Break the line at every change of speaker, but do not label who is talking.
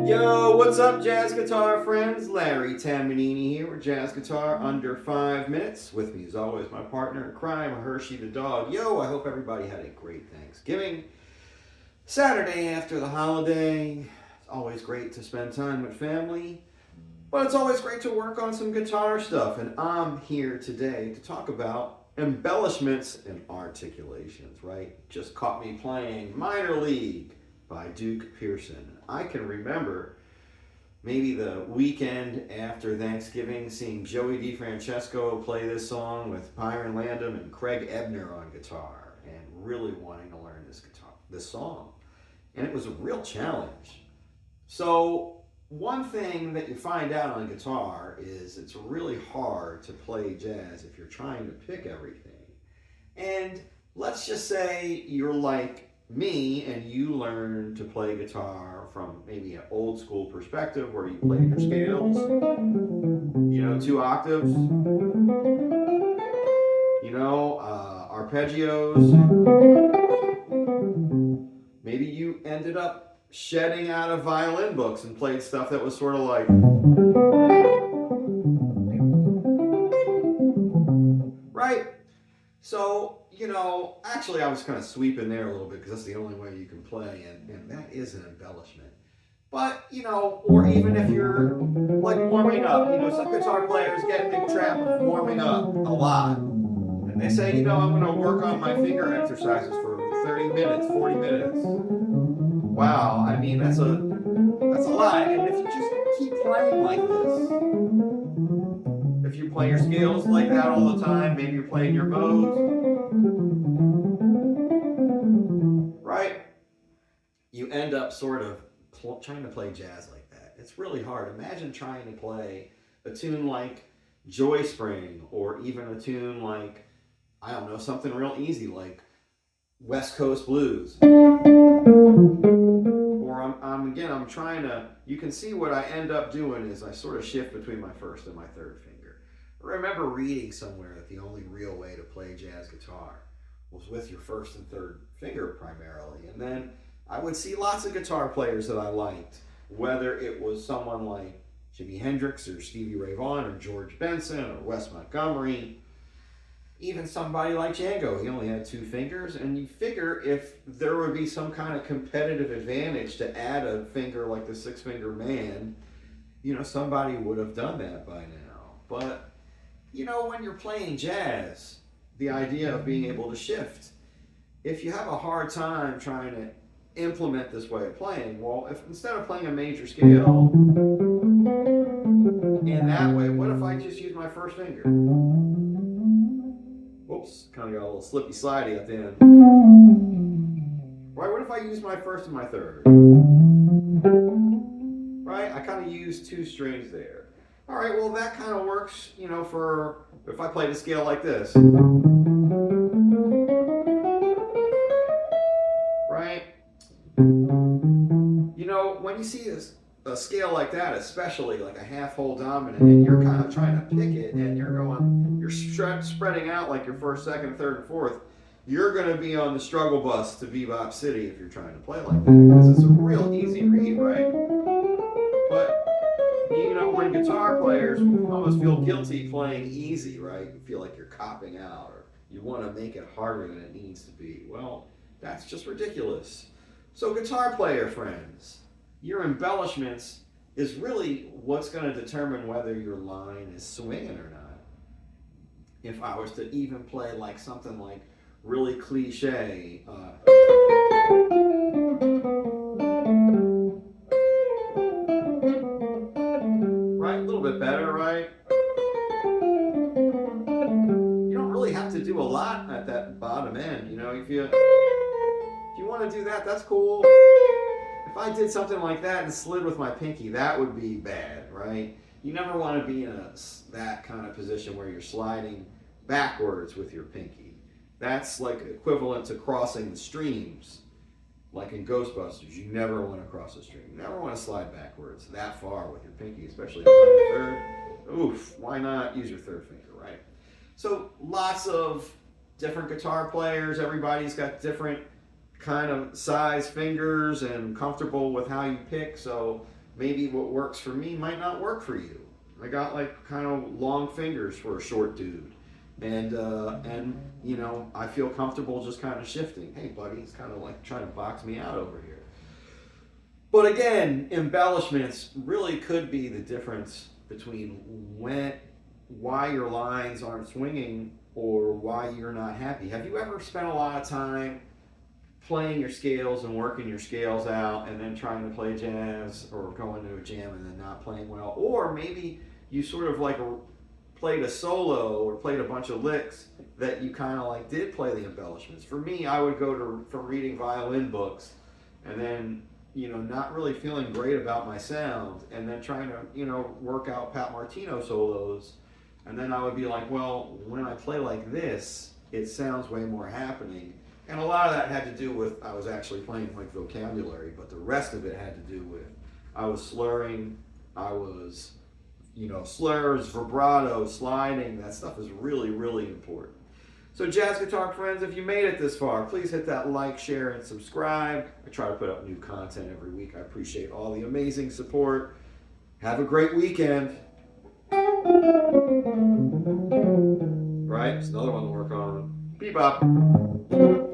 Yo, what's up, jazz guitar friends? Larry Tamanini here with Jazz Guitar Under 5 Minutes. With me, as always, my partner in crime, Hershey the dog. Yo, I hope everybody had a great Thanksgiving. Saturday after the holiday. It's always great to spend time with family, but it's always great to work on some guitar stuff. And I'm here today to talk about embellishments and articulations, right? Just caught me playing Minor League by Duke Pearson. I can remember maybe the weekend after Thanksgiving seeing Joey DeFrancesco play this song with Byron Landon and Craig Ebner on guitar and really wanting to learn this song. And it was a real challenge. So one thing that you find out on guitar is it's really hard to play jazz if you're trying to pick everything. And let's just say you're like me and you learn to play guitar from maybe an old school perspective where you play your scales, 2 octaves, arpeggios. Maybe you ended up shedding out of violin books and played stuff that was sort of like, right? So, actually I was kind of sweeping there a little bit because that's the only way you can play, and that is an embellishment. But, or even if you're like warming up, some guitar players get in the trap of warming up a lot. And they say, I'm going to work on my finger exercises for 30 minutes, 40 minutes. Wow, I mean, that's a lot. And if you just keep playing like this, if you play your scales like that all the time, maybe you're playing your modes, right? You end up sort of trying to play jazz like that. It's really hard. Imagine trying to play a tune like Joy Spring, or even a tune like, I don't know, something real easy like West Coast Blues. Or I'm trying to, you can see what I end up doing is I sort of shift between my first and my third finger. I remember reading somewhere that the only real way to play jazz guitar was with your first and third finger primarily. And then I would see lots of guitar players that I liked, whether it was someone like Jimi Hendrix or Stevie Ray Vaughan or George Benson or Wes Montgomery, even somebody like Django. He only had 2 fingers, and you figure if there would be some kind of competitive advantage to add a finger like the 6-finger man, somebody would have done that by now. But, when you're playing jazz, the idea of being able to shift, if you have a hard time trying to implement this way of playing, well, if instead of playing a major scale in that way, what if I just use my first finger? Whoops, kind of got a little slippy slidey at the end. Right, what if I use my first and my third? Right, I kind of use 2 strings there. All right, well, that kind of works, for if I played a scale like this. Right? When you see a scale like that, especially like a half-hole dominant, and you're kind of trying to pick it, and you're spreading out like your first, second, third, and fourth, you're going to be on the struggle bus to Bebop City if you're trying to play like that, because it's a real easy read, right? But, when guitar players almost feel guilty playing easy, right? You feel like you're copping out, or you want to make it harder than it needs to be. Well, that's just ridiculous. So guitar player friends, your embellishments is really what's going to determine whether your line is swinging or not. If I was to even play like something like really cliche, right, a little bit better, right? You don't really have to do a lot at that bottom end, if you want to do that, that's cool. If I did something like that and slid with my pinky, that would be bad, right? You never want to be in that kind of position where you're sliding backwards with your pinky. That's like equivalent to crossing the streams. Like in Ghostbusters, you never want to cross a stream. You never want to slide backwards that far with your pinky, especially on your third. Oof, why not use your third finger, right? So lots of different guitar players. Everybody's got different kind of size fingers and comfortable with how you pick. So maybe what works for me might not work for you. I got like kind of long fingers for a short dude. And you know, I feel comfortable just kind of shifting. Hey buddy, he's kind of like trying to box me out over here. But again, embellishments really could be the difference between why your lines aren't swinging or why you're not happy. Have you ever spent a lot of time playing your scales and working your scales out and then trying to play jazz or going to a jam and then not playing well? Or maybe you sort of like played a solo or played a bunch of licks that you kind of like did play the embellishments. For me, I would go from reading violin books and then, you know, not really feeling great about my sound and then trying to, you know, work out Pat Martino solos. And then I would be like, well, when I play like this, it sounds way more happening. And a lot of that had to do with, I was actually playing like vocabulary, but the rest of it had to do with, I was slurring, I was, you know, slurs, vibrato, sliding, that stuff is really, really important. So Jazz Guitar friends, if you made it this far, please hit that like, share, and subscribe. I try to put up new content every week. I appreciate all the amazing support. Have a great weekend. Right? It's another one to work on. Bebop.